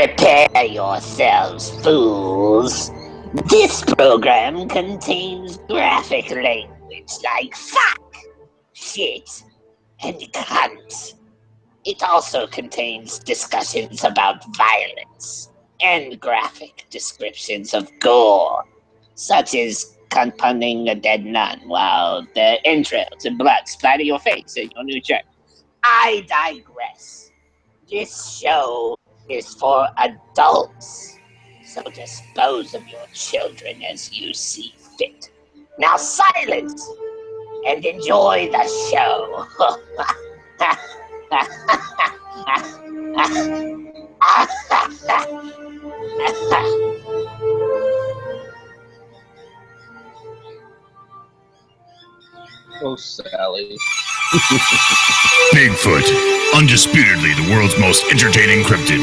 Prepare yourselves, fools. This program contains graphic language like fuck, shit, and cunt. It also contains discussions about violence and graphic descriptions of gore, such as cunt punning a dead nun while the entrails and blood splatter your face in your new shirt. I digress. This show is for adults, so dispose of your children as you see fit. Now silence and enjoy the show. Oh, Sally. Bigfoot, undisputedly the world's most entertaining cryptid.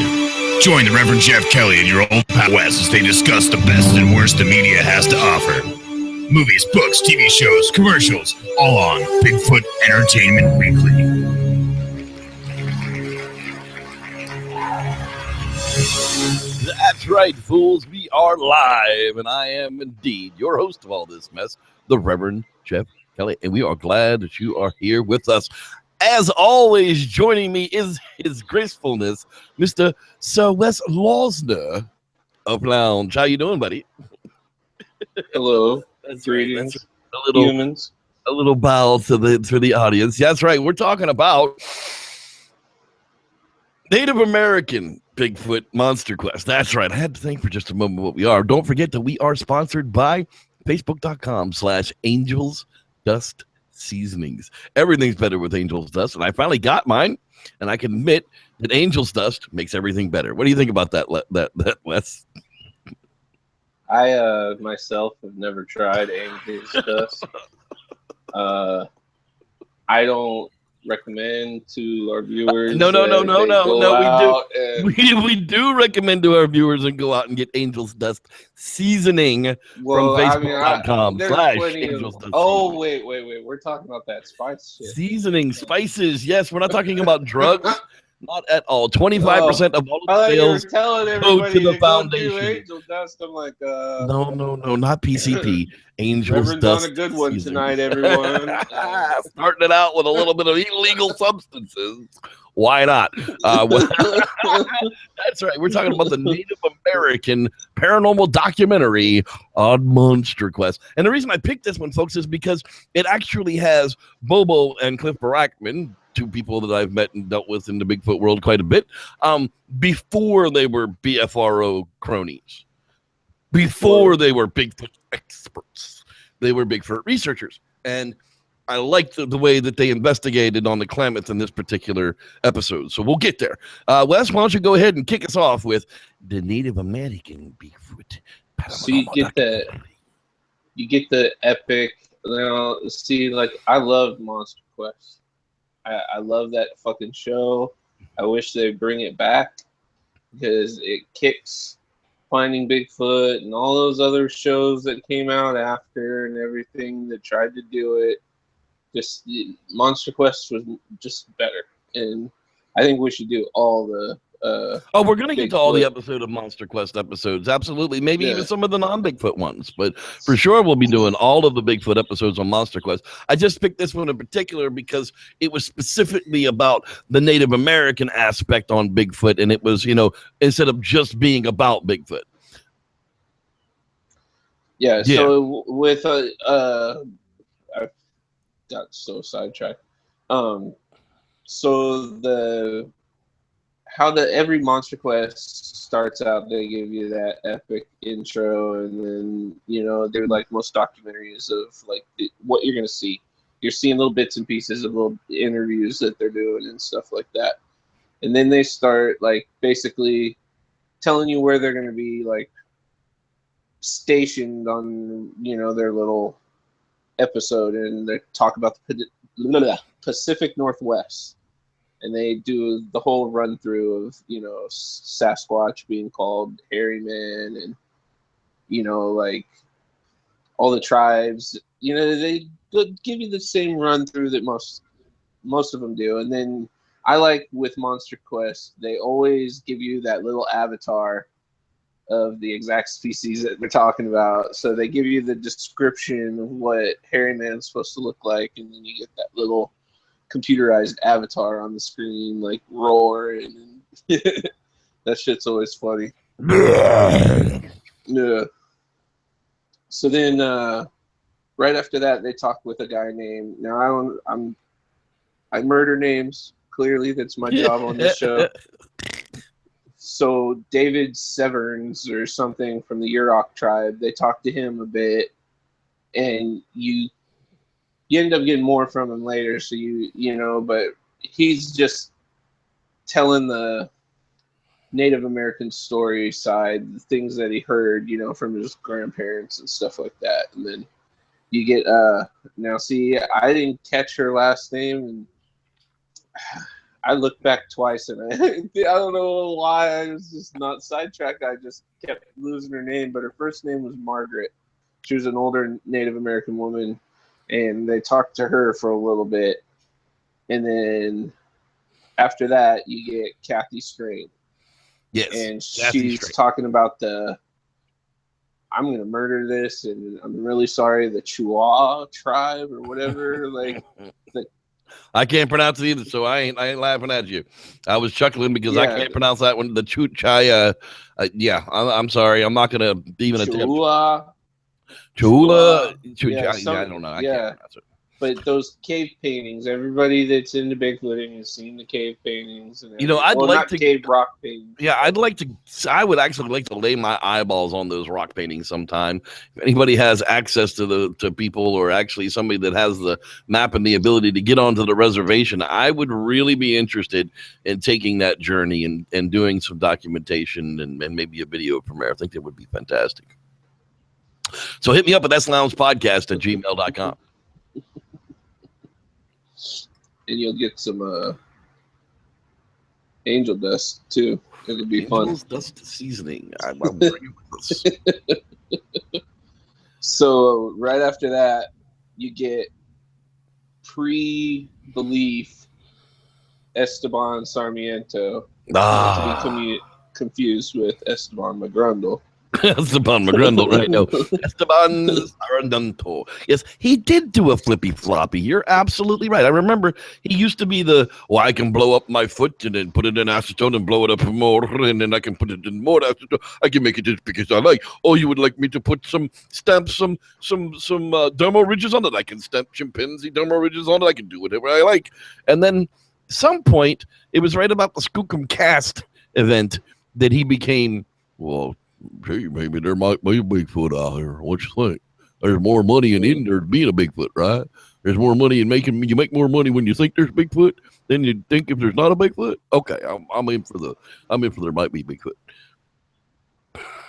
Join the Reverend Jeff Kelly and your old pal Wes as they discuss the best and worst the media has to offer. Movies, books, TV shows, commercials, all on Bigfoot Entertainment Weekly. That's right, fools. We are live, and I am indeed your host of all this mess, the Reverend Jeff Kelly, and we are glad that you are here with us. As always, joining me is his gracefulness, Mr. Sir Wes Losner of Lounge. How you doing, buddy? Hello. That's Greetings, right. That's right. humans. A little bow to the audience. That's right. We're talking about Native American Bigfoot Monster Quest. That's right. I had to think for just a moment what we are. Don't forget that we are sponsored by Facebook.com/Angels Dust Seasonings. Everything's better with Angel's Dust, and I finally got mine, and I can admit that Angel's Dust makes everything better. What do you think about that, Wes? I myself have never tried Angel's Dust. I don't recommend to our viewers. No. We We do recommend to our viewers and go out and get Angel's Dust Seasoning from Facebook.com/Angel's Dust. Oh, wait. We're talking about that spice shit. Seasoning, spices. Yes, we're not talking about drugs. Not at all. 25% of all of the sales go to the foundation. Angel Dust. I'm like, No, not PCP. Angel's Reverend's Dust. on a good one Seasoning. tonight, everyone. Starting it out with a little bit of illegal substances. Why not? That's right. We're talking about the Native American paranormal documentary on Monster Quest. And the reason I picked this one, folks, is because it actually has Bobo and Cliff Barackman, two people that I've met and dealt with in the Bigfoot world quite a bit, before they were BFRO cronies, before they were Bigfoot experts. They were Bigfoot researchers. And I liked the way that they investigated on the Klamath in this particular episode. So we'll get there. Wes, why don't you go ahead and kick us off with the Native American Bigfoot. So you get the epic, see, like, I love Monster Quest. I love that fucking show. I wish they'd bring it back because it kicks Finding Bigfoot and all those other shows that came out after and everything that tried to do it. Just Monster Quest was just better, and I think we should do all the. We're gonna get to all the episode of Monster Quest episodes, absolutely. Maybe even some of the non-Bigfoot ones, but for sure we'll be doing all of the Bigfoot episodes on Monster Quest. I just picked this one in particular because it was specifically about the Native American aspect on Bigfoot, and it was, instead of just being about Bigfoot. Yeah. So with I got so sidetracked. So every Monster Quest starts out, they give you that epic intro, and then they're like most documentaries of like what you're gonna see. You're seeing little bits and pieces of little interviews that they're doing and stuff like that, and then they start like basically telling you where they're gonna be like stationed on their little episode, and they talk about the Pacific Northwest, and they do the whole run through of Sasquatch being called Hairy Man, and like all the tribes. They give you the same run through that most of them do, and then I like with Monster Quest, they always give you that little avatar of the exact species that they're talking about. So they give you the description of what Hairy Man's supposed to look like, and then you get that little computerized avatar on the screen, like roar, and that shit's always funny. Yeah. So then, right after that, they talk with a guy named. Now I murder names. Clearly, that's my job on this show. So David Severns or something from the Yurok tribe, they talked to him a bit, and you end up getting more from him later. So you know, but he's just telling the Native American story side, the things that he heard, you know, from his grandparents and stuff like that. And then you get now see, I didn't catch her last name, and I looked back twice, and I don't know why I was just not sidetracked. I just kept losing her name, but her first name was Margaret. She was an older Native American woman, and they talked to her for a little bit, and then after that, you get Kathy Strain. Yes, and she's talking about I'm going to murder this, and I'm really sorry, the Chua tribe or whatever, like I can't pronounce it either, so I ain't laughing at you. I was chuckling because I can't pronounce that one. The Chuchaya. Yeah, I'm sorry. I'm not going to even attempt. Chula. I don't know. I can't pronounce it. But those cave paintings, everybody that's into Bigfooting has seen the cave paintings. And you know, I'd like to cave rock paintings. Yeah, I would actually like to lay my eyeballs on those rock paintings sometime. If anybody has access to people, or actually somebody that has the map and the ability to get onto the reservation, I would really be interested in taking that journey and doing some documentation and maybe a video premiere. I think that would be fantastic. So hit me up at thatsloungepodcast@gmail.com. And you'll get some angel dust too. It'll be fun. Dust seasoning. I'm bringing this. So right after that, you get pre-belief Esteban Sarmiento. Not to be confused with Esteban Magrundle. Esteban Magrundle, right? No, Esteban Sarmiento. Yes, he did do a flippy floppy. You're absolutely right. I remember he used to be I can blow up my foot and then put it in acetone and blow it up more, and then I can put it in more acetone. I can make it as big as I like. Oh, you would like me to put some dermal ridges on it? I can stamp chimpanzee dermal ridges on it. I can do whatever I like. And then some point, it was right about the Skookum Cast event that he became, well, hey, maybe there might be a Bigfoot out here. What you think? There's more money in there being a Bigfoot, right? There's more money in you make more money when you think there's Bigfoot than you think if there's not a Bigfoot. Okay, I'm in for there might be Bigfoot.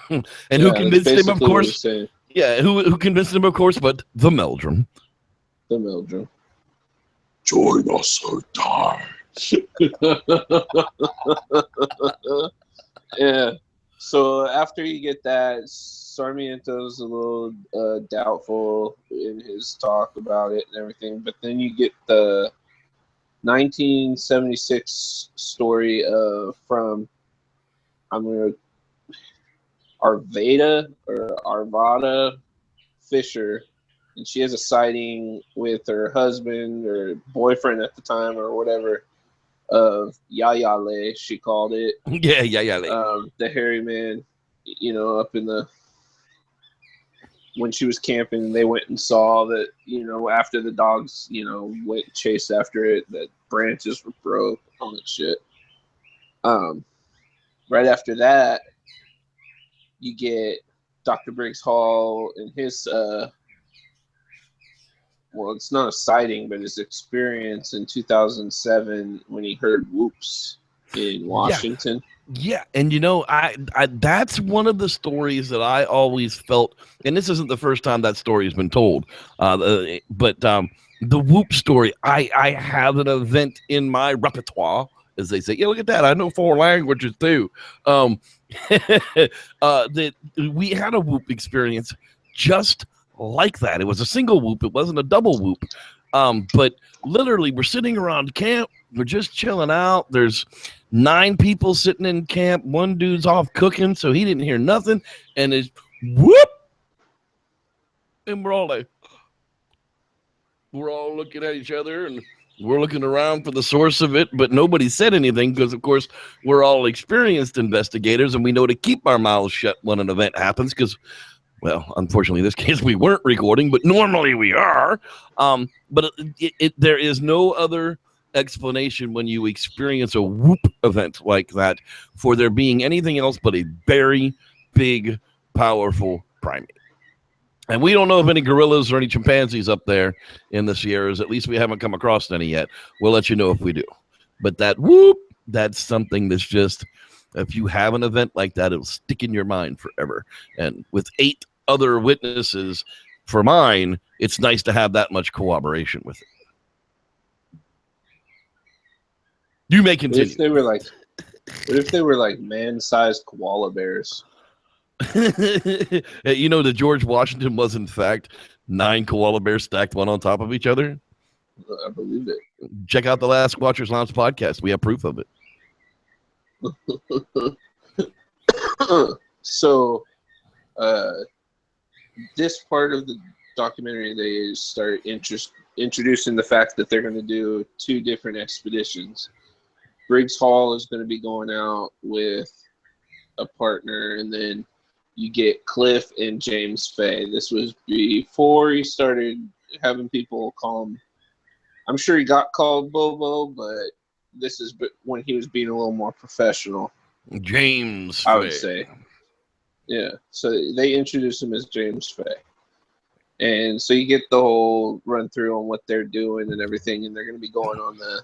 And who convinced him, of course? Yeah, who convinced him, of course, but the Meldrum. The Meldrum. Join us or die. Yeah. So after you get that, Sarmiento's a little doubtful in his talk about it and everything, but then you get the 1976 story from Arvada Fisher, and she has a sighting with her husband or boyfriend at the time or whatever of Yayale, she called it. Yeah, Yayale. The hairy man, you know, up in when she was camping, they went and saw that, you know, after the dogs, you know, went and chased after it, that branches were broke, all that shit. Right after that, you get Dr. Briggs Hall and his well, it's not a sighting, but his experience in 2007 when he heard whoops in Washington. Yeah, and you know, I that's one of the stories that I always felt, and this isn't the first time that story has been told, but the whoop story, I have an event in my repertoire, as they say. Yeah, look at that, I know 4 languages too. That we had a whoop experience just like that. It was a single whoop. It wasn't a double whoop. But literally, we're sitting around camp. we're just chilling out. There's 9 people sitting in camp. One dude's off cooking, so he didn't hear nothing. And it's whoop. And we're all looking at each other, and we're looking around for the source of it, but nobody said anything because, of course, we're all experienced investigators, and we know to keep our mouths shut when an event happens because, well, unfortunately, in this case, we weren't recording, but normally we are. But there is no other explanation when you experience a whoop event like that for there being anything else but a very big, powerful primate. And we don't know of any gorillas or any chimpanzees up there in the Sierras. At least we haven't come across any yet. We'll let you know if we do. But that whoop, that's something that's just, if you have an event like that, it'll stick in your mind forever. And with 8 other witnesses for mine, it's nice to have that much cooperation with it. You may continue. What if they were like man-sized koala bears? You know that George Washington was in fact 9 koala bears stacked one on top of each other? I believe it. Check out the Last Squatchers Lounge podcast. We have proof of it. So, this part of the documentary, they start introducing the fact that they're going to do 2 different expeditions. Briggs Hall is going to be going out with a partner, and then you get Cliff and James Fay. This was before he started having people call him. I'm sure he got called Bobo, but this is when he was being a little more professional. James I Fay. would say. Yeah. So they introduce him as James Fay. And so you get the whole run through on what they're doing and everything, and they're going to be going on the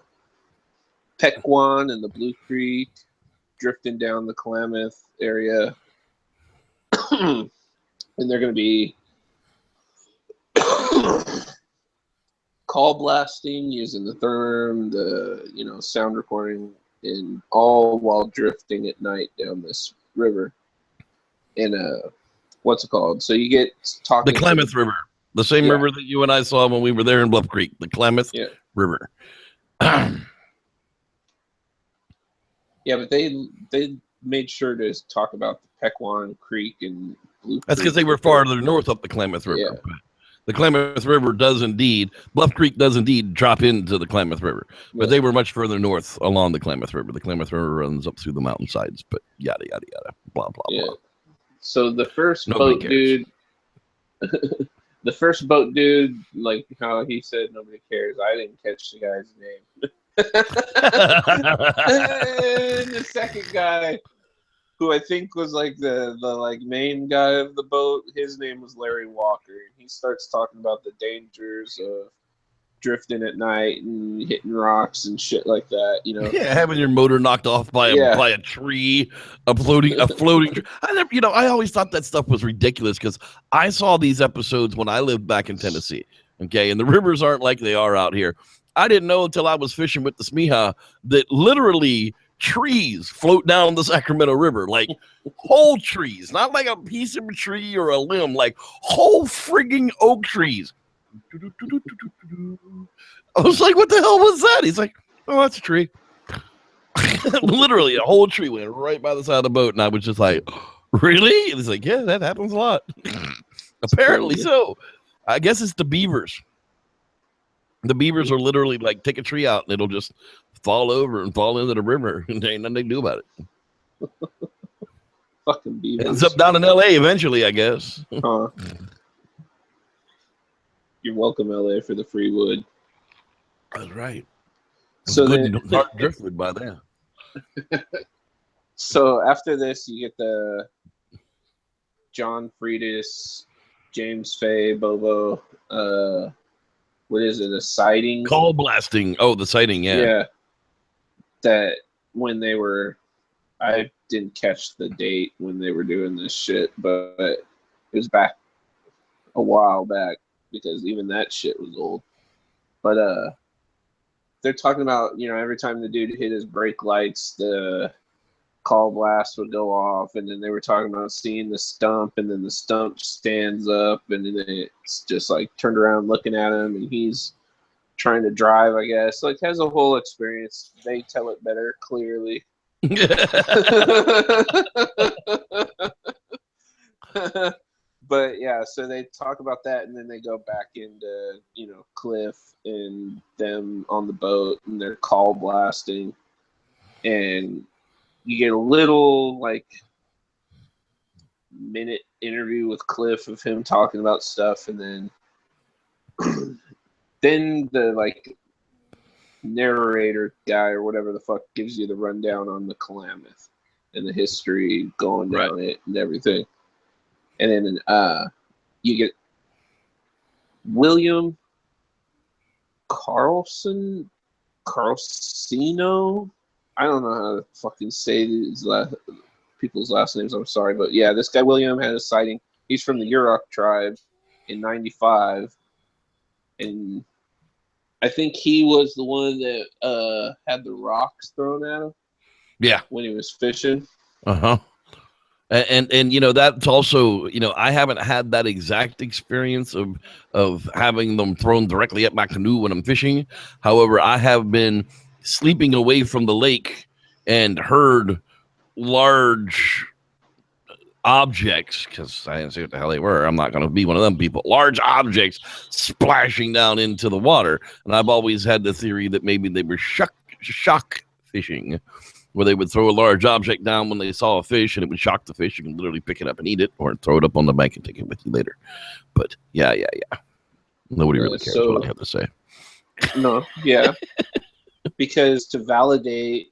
Pequan and the Blue Creek, drifting down the Klamath area. And they're going to be call blasting using the therm, the sound recording, and all while drifting at night down this river. And what's it called? So you get talking. The Klamath River, the same river that you and I saw when we were there in Bluff Creek. The Klamath River. Yeah, but they made sure to talk about the Pequan Creek and Blue Creek. That's because they were farther north up the Klamath River. Yeah. The Klamath River does indeed, Bluff Creek does indeed drop into the Klamath River, but they were much further north along the Klamath River. The Klamath River runs up through the mountainsides, but yada, yada, yada, blah, blah, blah. So the first boat dude, like how he said nobody cares, I didn't catch the guy's name. And the second guy, who I think was like the main guy of the boat, his name was Larry Walker. And he starts talking about the dangers of drifting at night and hitting rocks and shit like that, Yeah, having your motor knocked off by a tree, a floating tree. I always thought that stuff was ridiculous because I saw these episodes when I lived back in Tennessee. Okay, and the rivers aren't like they are out here. I didn't know until I was fishing with the Smiha that literally trees float down the Sacramento River, like whole trees, not like a piece of a tree or a limb, like whole frigging oak trees. I was like, what the hell was that? He's like, oh, that's a tree. Literally, a whole tree went right by the side of the boat, and I was just like, really? And he's like, yeah, that happens a lot. Apparently so. I guess it's the beavers. The beavers are literally like, take a tree out and it'll just fall over and fall into the river, and there ain't nothing they can do about it. Fucking beavers. Ends up down in LA eventually, I guess. Huh. You're welcome, LA, for the free wood. That's right. So good then, you don't driftwood by then. So after this, you get the John Friedis, James Fay, Bobo. What is it? A sighting? Call blasting. Oh, the sighting. Yeah. Yeah. That when they were, I didn't catch the date when they were doing this shit, but it was back a while back because even that shit was old. But they're talking about, every time the dude hit his brake lights, the call blast would go off, and then they were talking about seeing the stump, and then the stump stands up, and then it's just like turned around looking at him, and he's trying to drive, I guess. Like, has a whole experience. They tell it better, clearly. But yeah, so they talk about that, and then they go back into, you know, Cliff and them on the boat, and they're call blasting, and you get a little like minute interview with Cliff of him talking about stuff, and then then the like narrator guy or whatever the fuck gives you the rundown on the Klamath and the history going down it and everything. And then you get William Carlsino. I don't know how to fucking say these people's last names. I'm sorry, but yeah, this guy William had a sighting. He's from the Yurok tribe in '95, and I think he was the one that had the rocks thrown at him. Yeah, when he was fishing. And you know, that's also, you know, I haven't had that exact experience of having them thrown directly at my canoe when I'm fishing. However, I have been sleeping away from the lake and heard large objects, because I didn't see what the hell they were. I'm not going to be one of them people. Large objects splashing down into the water. And I've always had the theory that maybe they were shock fishing, where they would throw a large object down when they saw a fish, and it would shock the fish. You can literally pick it up and eat it, or throw it up on the bank and take it with you later. But yeah. Nobody really cares what I have to say. No, yeah. Because to validate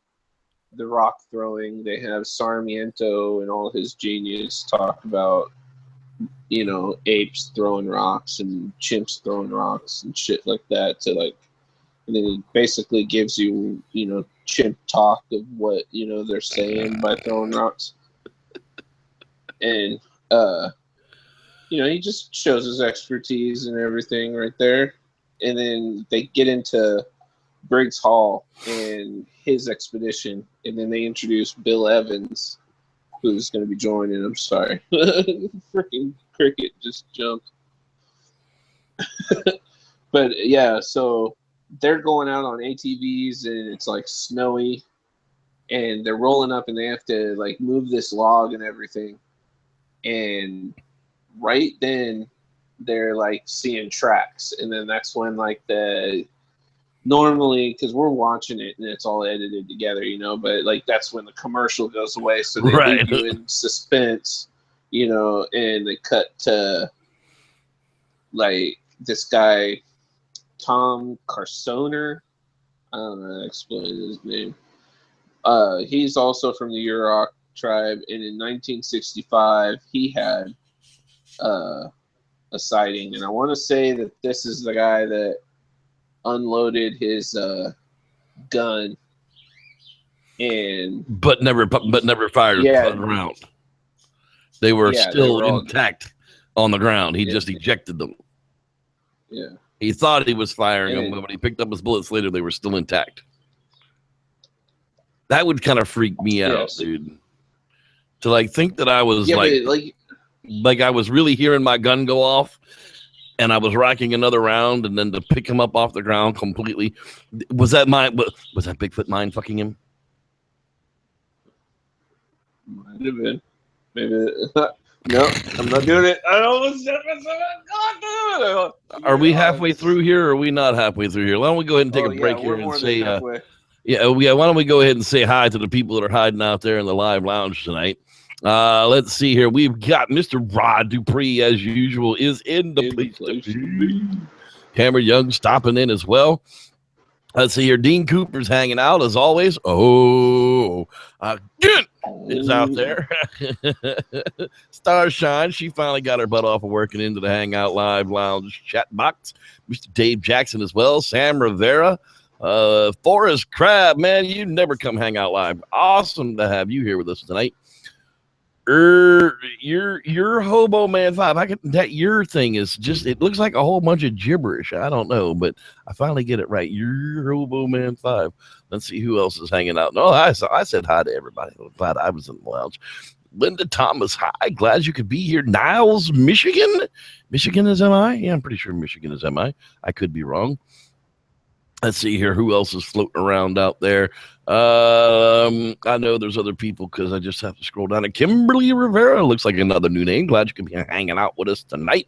the rock throwing, they have Sarmiento and all his genius talk about, you know, apes throwing rocks and chimps throwing rocks and shit like that to like, and then he basically gives you, you know, chimp talk of what, you know, they're saying by throwing rocks. And, you know, he just shows his expertise and everything right there. And then they get into Briggs Hall and his expedition. And then they introduce Bill Evans, who's going to be joining. I'm sorry. Freaking cricket just jumped. But, yeah, so they're going out on ATVs, and it's like snowy, and they're rolling up, and they have to like move this log and everything. And right then they're like seeing tracks, and then that's when like normally, because we're watching it and it's all edited together, you know, but like that's when the commercial goes away, so they leave you in suspense, you know, and they cut to like this guy Tom Carsoner. I don't know how to explain his name. He's also from the Yurok tribe, and in 1965 he had a sighting, and I want to say that this is the guy that unloaded his gun and but never fired a round. They were still intact on the ground. He just ejected them. Yeah. He thought he was firing them, but when he picked up his bullets later, they were still intact. That would kind of freak me out, dude. To like think that I was like I was really hearing my gun go off, and I was racking another round, and then to pick him up off the ground completely. Was that Bigfoot mind fucking him? Might have been. Maybe. No, I'm not doing it. I almost said it. Are we halfway through here, or are we not halfway through here? Why don't we go ahead and take a break here and say, why don't we go ahead and say hi to the people that are hiding out there in the live lounge tonight? Let's see here. We've got Mr. Rod Dupree, as usual, is in the place to be. Cameron Young stopping in as well. Let's see here. Dean Cooper's hanging out as always. Again is out there. Starshine, she finally got her butt off of working into the Hangout Live Lounge chat box. Mr. Dave Jackson as well. Sam Rivera. Forrest Crab, man, you never come hang out live. Awesome to have you here with us tonight. Your Hobo Man 5. That your thing is just, it looks like a whole bunch of gibberish. I don't know, but I finally get it right. Your Hobo Man 5. Let's see who else is hanging out. No, I said hi to everybody. I'm glad I was in the lounge. Linda Thomas, hi. Glad you could be here. Niles, Michigan. Michigan is MI? Yeah, I'm pretty sure Michigan is MI. I could be wrong. Let's see here. Who else is floating around out there? I know there's other people because I just have to scroll down. And Kimberly Rivera looks like another new name. Glad you can be hanging out with us tonight.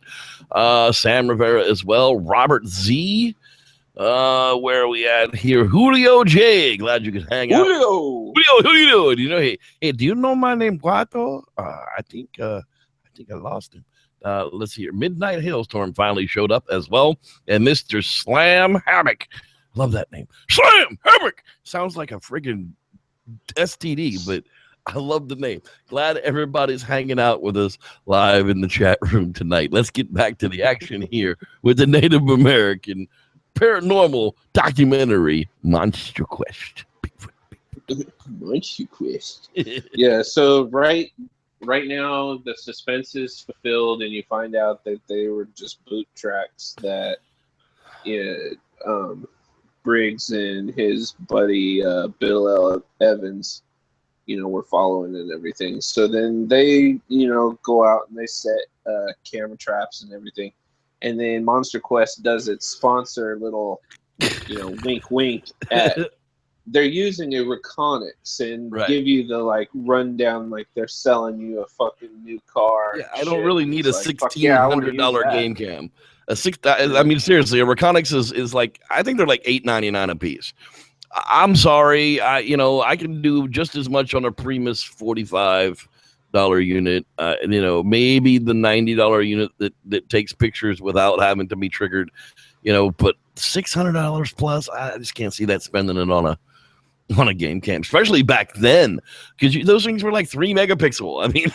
Sam Rivera as well. Robert Z. Where are we at here? Julio J. Glad you could hang out. Julio, who you doing? You know, hey, do you know my name, Guato? I think I lost him. Let's see here. Midnight Hailstorm finally showed up as well, and Mr. Slam Hammock. Love that name. Slam Hammock sounds like a friggin' STD, but I love the name. Glad everybody's hanging out with us live in the chat room tonight. Let's get back to the action here with the Native American paranormal documentary Monster Quest. Monster Quest. Yeah, so right now the suspense is fulfilled, and you find out that they were just boot tracks that Briggs and his buddy Bill Evans, were following and everything. So then they, go out and they set camera traps and everything. And then Monster Quest does its sponsor little, wink, wink at. They're using a Reconyx and give you the rundown, like they're selling you a fucking new car. Yeah, I don't really need a $1,600 game cam. I mean, seriously, a Reconyx is like, I think they're like $8.99 a piece. I'm sorry, I can do just as much on a Primus $45 unit. Maybe the $90 unit that takes pictures without having to be triggered. But $600 plus, I just can't see that spending it on a game cam, especially back then, because those things were like 3 megapixel. I mean,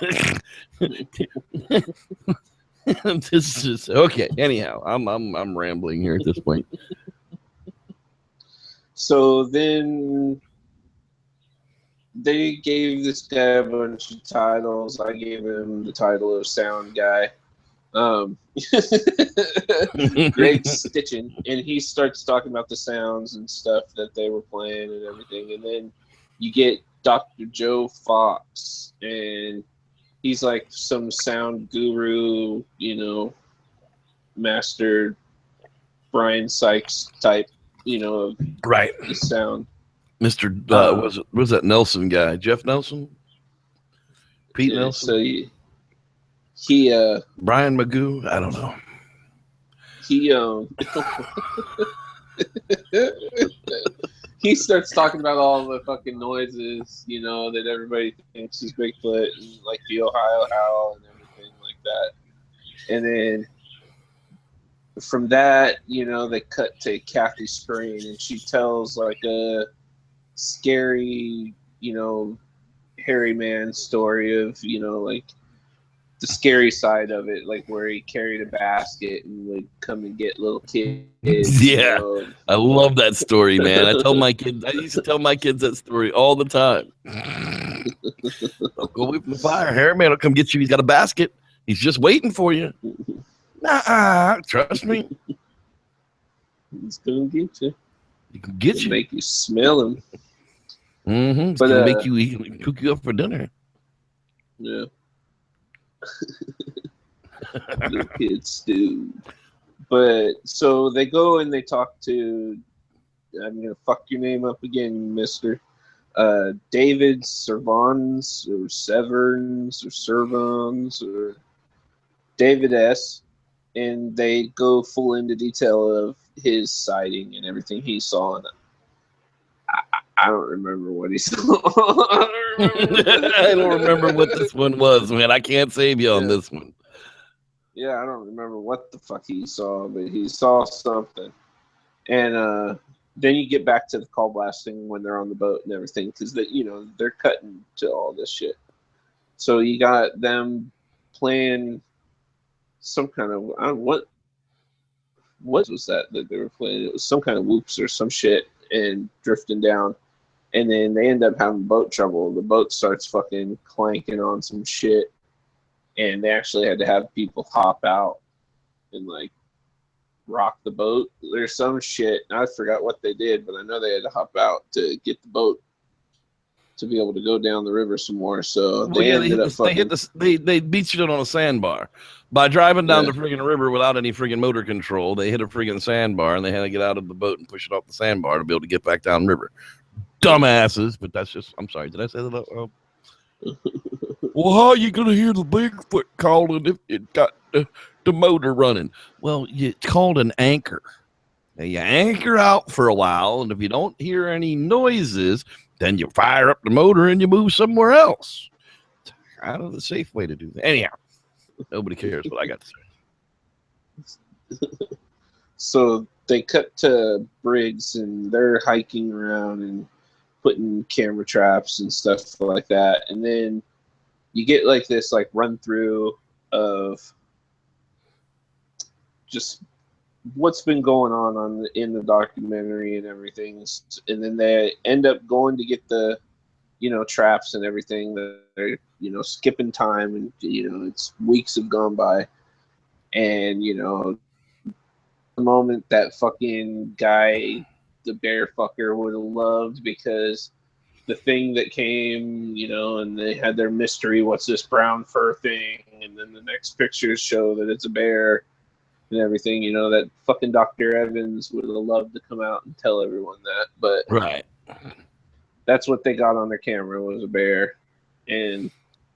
this is okay. Anyhow, I'm rambling here at this point. So then they gave this guy a bunch of titles. I gave him the title of Sound Guy. Greg Stitchin, and he starts talking about the sounds and stuff that they were playing and everything. And then you get Dr. Joe Fox, and he's like some sound guru, master Brian Sykes type, of right the sound. Mr. was that Nelson guy? Jeff Nelson? Pete Nelson? So he Brian Magoo? I don't know. He starts talking about all the fucking noises, that everybody thinks is Bigfoot, and like the Ohio Howl and everything like that. And then from that, they cut to Kathy's screen, and she tells like a scary, hairy man story of, like the scary side of it, like where he carried a basket and would come and get little kids. Yeah, I love that story, man. I used to tell my kids that story all the time. Don't go away from the fire. Hairy man will come get you. He's got a basket. He's just waiting for you. Trust me. He's gonna get you. He can get you. Make you smell him. Mm-hmm. He's gonna make you cook you up for dinner. Yeah. The kids do. But so they go and they talk to, I'm gonna fuck your name up again, mister. David Servons or Severns or Servons or David S. And they go full into detail of his sighting and everything he saw. And I don't remember what he saw. I don't remember what this one was, man. I can't save you on this one. Yeah, I don't remember what the fuck he saw, but he saw something. And then you get back to the call blasting when they're on the boat and everything, because they're cutting to all this shit. So you got them playing some kind of, I don't know what was that they were playing. It was some kind of whoops or some shit and drifting down. And then they end up having boat trouble. The boat starts fucking clanking on some shit. And they actually had to have people hop out and like rock the boat. There's some shit. I forgot what they did, but I know they had to hop out to get the boat to be able to go down the river some more. So Well, they yeah, ended up fucking. they beat you on a sandbar by driving down Yeah. the friggin' river without any friggin' motor control. They hit a friggin' sandbar and they had to get out of the boat and push it off the sandbar to be able to get back down river. Dumbasses, but that's just. I'm sorry, did I say that out loud? Well, how are you gonna hear the Bigfoot calling if it got the motor running? Well, it's called an anchor. Now, you anchor out for a while, and if you don't hear any noises, then you fire up the motor and you move somewhere else. It's kind of the safe way to do that. Anyhow, nobody cares what I got to say. So they cut to Briggs, and they're hiking around and putting camera traps and stuff like that. And then you get like this like run through of just what's been going on in the documentary and everything. And then they end up going to get the, traps and everything. They're, skipping time, and, it's weeks have gone by. And, the moment that fucking guy, the bear fucker, would have loved, because the thing that came, and they had their mystery, what's this brown fur thing? And then the next pictures show that it's a bear and everything, that fucking Dr. Evans would have loved to come out and tell everyone that. But Right. That's what they got on their camera, was a bear. And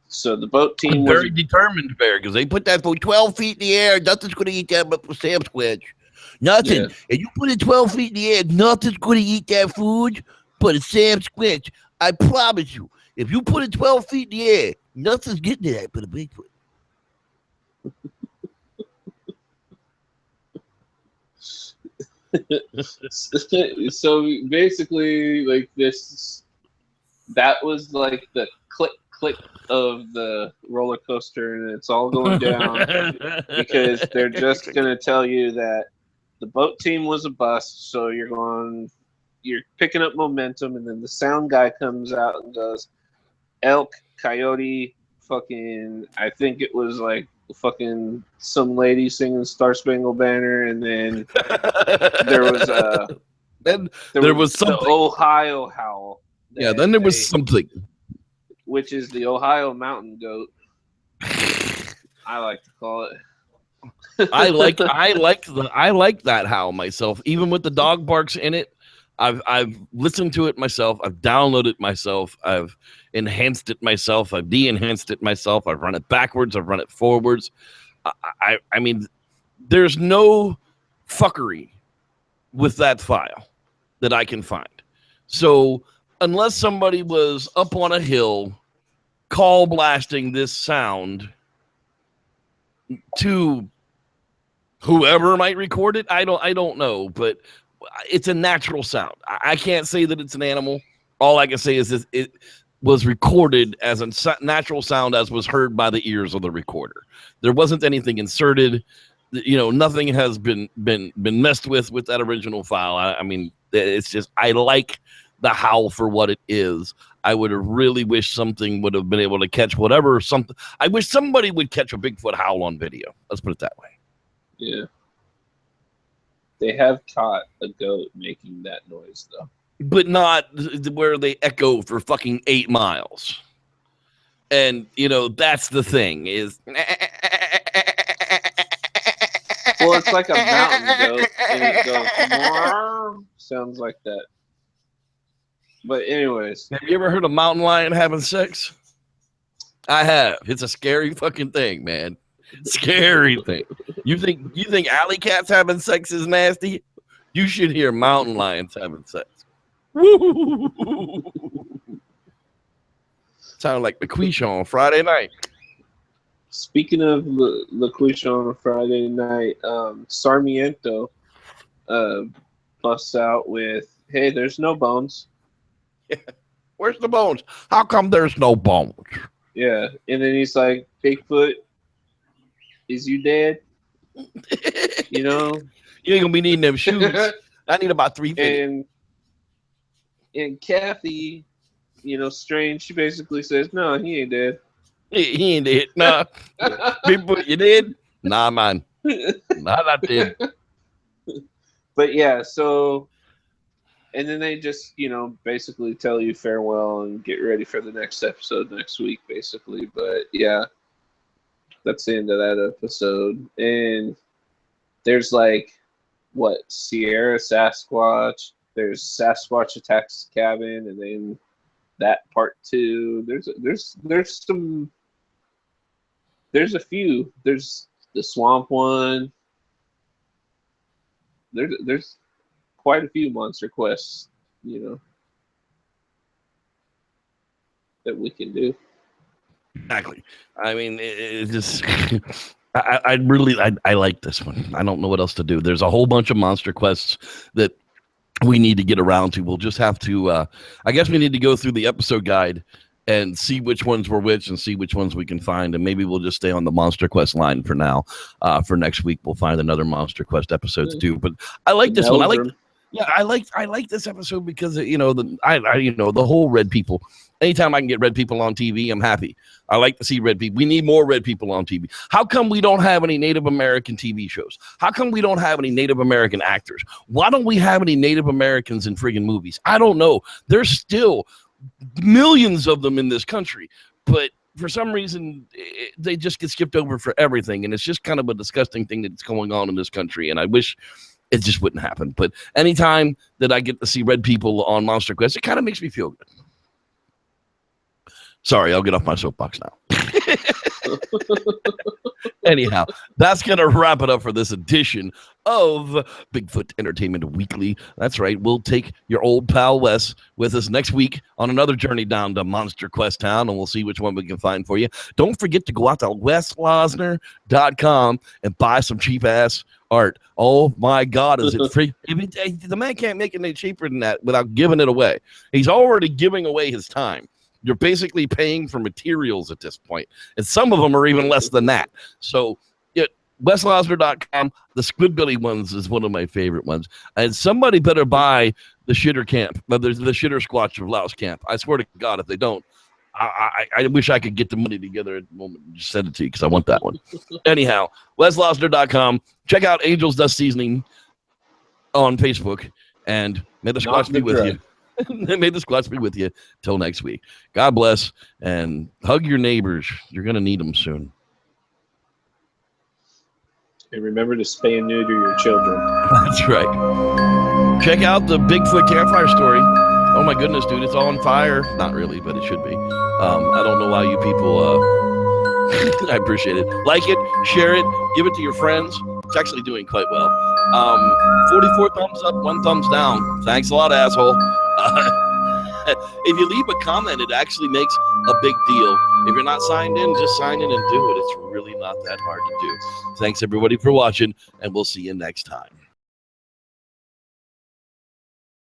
so the boat team A was very determined bear, because they put that for 12 feet in the air. Nothing's going to eat that but for Sasquatch. Nothing. Yeah. If you put it 12 feet in the air, nothing's going to eat that food but a Sasquatch. I promise you. If you put it 12 feet in the air, nothing's getting to that but a Bigfoot. So basically, like that was like the click of the roller coaster, and it's all going down because they're just going to tell you that the boat team was a bust. So you're picking up momentum, and then the sound guy comes out and goes, elk, coyote, fucking, I think it was like fucking some lady singing Star Spangled Banner, and then there was there was something. the Ohio howl. Yeah, then there was something, which is the Ohio mountain goat. I like to call it. I like that howl myself, even with the dog barks in it. I've listened to it myself. I've downloaded it myself. I've enhanced it myself. I've de-enhanced it myself. I've run it backwards. I've run it forwards. I mean, there's no fuckery with that file that I can find. So unless somebody was up on a hill call blasting this sound to whoever might record it, I don't know, but it's a natural sound. I can't say that it's an animal. All I can say is it was recorded as a natural sound as was heard by the ears of the recorder. There wasn't anything inserted. Nothing has been messed with that original file. I mean, it's just, I like the howl for what it is. I would have really wished something would have been able to catch something. I wish somebody would catch a Bigfoot howl on video. Let's put it that way. Yeah. They have caught a goat making that noise, though. But not where they echo for fucking 8 miles. And, that's the thing is. Well, it's like a mountain goat, and it goes, sounds like that. But anyways. Have you ever heard a mountain lion having sex? I have. It's a scary fucking thing, man. Scary thing. You think alley cats having sex is nasty? You should hear mountain lions having sex. Sound like LaQuisha on Friday night. Speaking of LaQuisha on a Friday night, Sarmiento busts out with, "Hey, there's no bones." Yeah. Where's the bones? How come there's no bones? Yeah, and then he's like, "Bigfoot, is you dead?" You ain't gonna be needing them shoes. I need about 350. And Kathy, Strange, she basically says, "No, he ain't dead. He ain't dead. Nah. Bigfoot, you did? Nah, man. Not dead." But yeah, so And then they just, you know, basically tell you farewell and get ready for the next episode next week, basically. But yeah, that's the end of that episode. And there's like, what, Sierra Sasquatch, there's Sasquatch Attacks the Cabin, and then that part 2. There's a few. There's the Swamp one. There's quite a few Monster Quests, you know, that we can do. Exactly. I mean, it just I like this one. I don't know what else to do. There's a whole bunch of Monster Quests that we need to get around to. We'll just have to I guess we need to go through the episode guide and see which ones were which and see which ones we can find, and maybe we'll just stay on the Monster Quest line for now. For next week we'll find another Monster Quest episode to do. But I like this one. I like this episode because you know the whole red people. Anytime I can get red people on TV, I'm happy. I like to see red people. We need more red people on TV. How come we don't have any Native American TV shows? How come we don't have any Native American actors? Why don't we have any Native Americans in friggin' movies? I don't know. There's still millions of them in this country, but for some reason they just get skipped over for everything, and it's just kind of a disgusting thing that's going on in this country, and I wish it just wouldn't happen. But anytime that I get to see red people on Monster Quest, it kind of makes me feel good. Sorry, I'll get off my soapbox now. Anyhow, that's going to wrap it up for this edition of Bigfoot Entertainment Weekly. That's right. We'll take your old pal Wes with us next week on another journey down to Monster Quest Town, and we'll see which one we can find for you. Don't forget to go out to weslosner.com and buy some cheap-ass art. Oh, my God, is it free? The man can't make it any cheaper than that without giving it away. He's already giving away his time. You're basically paying for materials at this point, and some of them are even less than that. So, weslosner.com, the Squidbilly ones is one of my favorite ones. And somebody better buy the Shitter Camp, the Shitter Squatch of Laos Camp. I swear to God, if they don't, I wish I could get the money together at the moment and just send it to you because I want that one. Anyhow, weslosner.com. Check out Angel's Dust Seasoning on Facebook, and may the Squatch be with you. May the Squatch be with you till next week. God bless, and hug your neighbors. You're going to need them soon. And remember to spay and neuter your children. That's right. Check out the Bigfoot campfire story. Oh my goodness, dude, it's all on fire. Not really, but it should be. I don't know why you people I appreciate it. Like it, share it, give it to your friends. It's actually doing quite well. 44 thumbs up, 1 thumbs down. Thanks a lot, asshole. If you leave a comment, it actually makes a big deal. If you're not signed in, just sign in and do it. It's really not that hard to do. Thanks, everybody, for watching, and we'll see you next time.